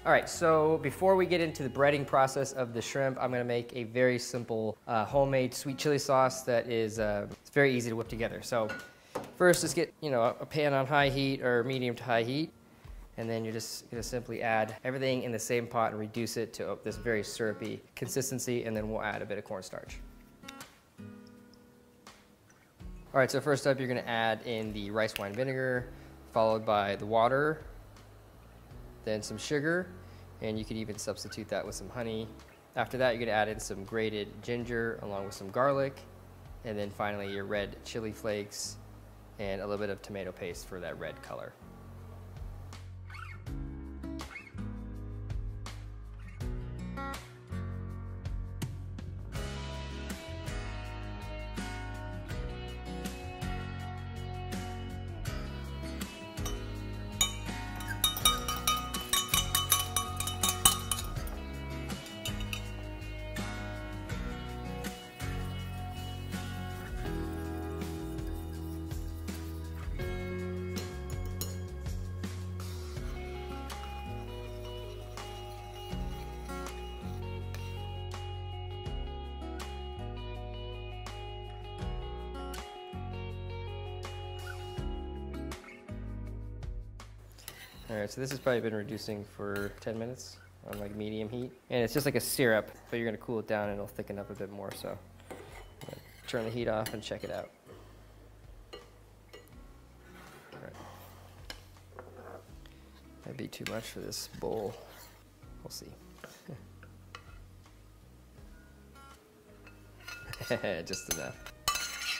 All right, so before we get into the breading process of the shrimp, I'm gonna make a very simple homemade sweet chili sauce that is it's very easy to whip together. So first, just get a pan on high heat or medium to high heat, and then you're just gonna simply add everything in the same pot and reduce it to this very syrupy consistency, and then we'll add a bit of cornstarch. All right, so first up, you're gonna add in the rice wine vinegar, followed by the water, then some sugar, and you could even substitute that with some honey. After that, you're gonna add in some grated ginger along with some garlic, and then finally your red chili flakes and a little bit of tomato paste for that red color. All right, so this has probably been reducing for 10 minutes on like medium heat. And it's just like a syrup, but you're gonna cool it down and it'll thicken up a bit more. So I'm gonna turn the heat off and check it out. All right. That'd be too much for this bowl. We'll see. Just enough.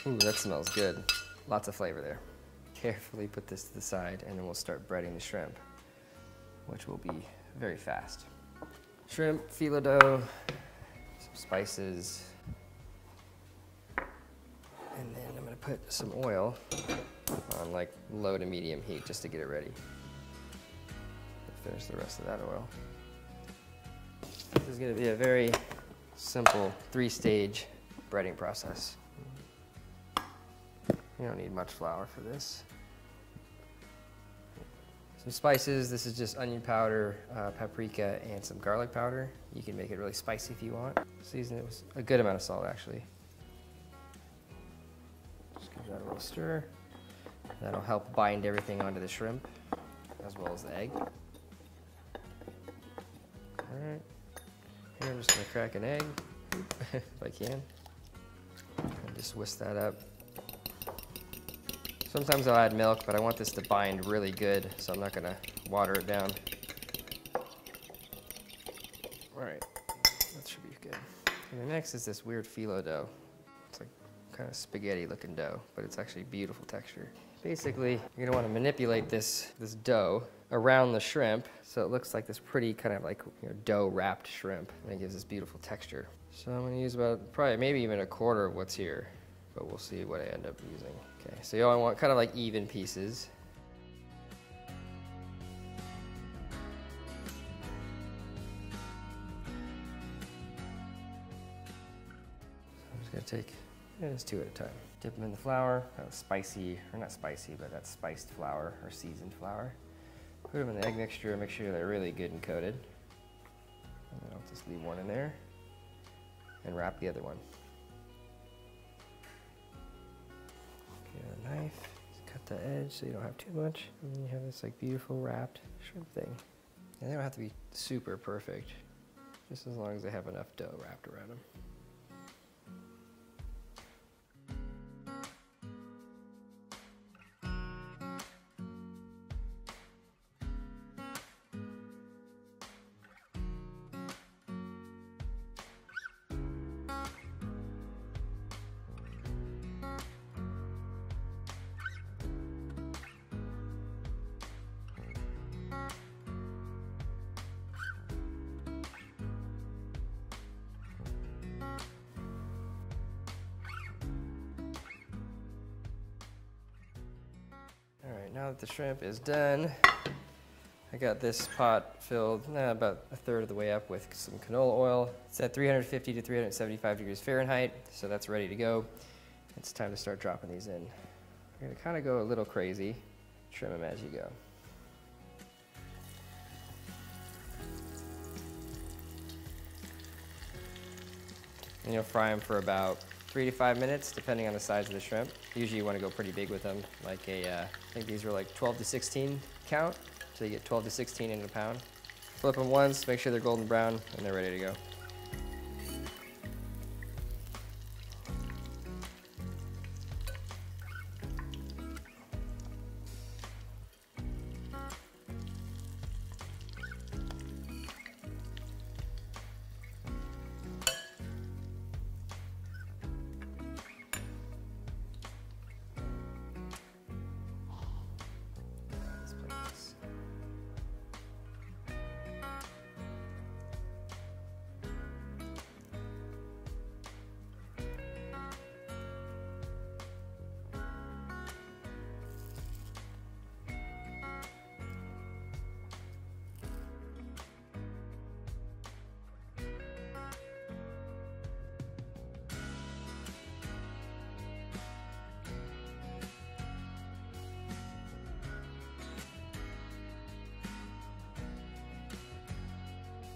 Ooh, that smells good. Lots of flavor there. Carefully put this to the side, and then we'll start breading the shrimp, which will be very fast. Shrimp, phyllo dough, some spices, and then I'm gonna put some oil on like low to medium heat just to get it ready. Finish the rest of that oil. This is gonna be a very simple 3-stage breading process. You don't need much flour for this. Some spices, this is just onion powder, paprika, and some garlic powder. You can make it really spicy if you want. Season it with a good amount of salt, actually. Just give that a little stir. That'll help bind everything onto the shrimp, as well as the egg. All right, here I'm just gonna crack an egg, if I can. And just whisk that up. Sometimes I'll add milk, but I want this to bind really good, so I'm not gonna water it down. All right, that should be good. And the next is this weird phyllo dough. It's like kind of spaghetti looking dough, but it's actually beautiful texture. Basically, you're gonna wanna manipulate this dough around the shrimp, so it looks like this pretty kind of like dough wrapped shrimp, and it gives this beautiful texture. So I'm gonna use about, probably maybe even a quarter of what's here, but we'll see what I end up using. Okay, so you only want kind of like even pieces. So I'm just gonna take just 2 at a time. Dip them in the flour, that was spicy, or not spicy, but that's spiced flour or seasoned flour. Put them in the egg mixture, make sure they're really good and coated. And then I'll just leave one in there and wrap the other one. Get a knife, just cut the edge so you don't have too much. And then you have this like beautiful wrapped shrimp thing. And they don't have to be super perfect, just as long as they have enough dough wrapped around them. All right, now that the shrimp is done, I got this pot filled about a third of the way up with some canola oil. It's at 350 to 375 degrees Fahrenheit, so that's ready to go. It's time to start dropping these in. You're gonna kind of go a little crazy, trim them as you go. And you'll fry them for about 3 to 5 minutes, depending on the size of the shrimp. Usually you want to go pretty big with them, like I think these were like 12 to 16 count, so you get 12 to 16 in a pound. Flip them once, make sure they're golden brown, and they're ready to go.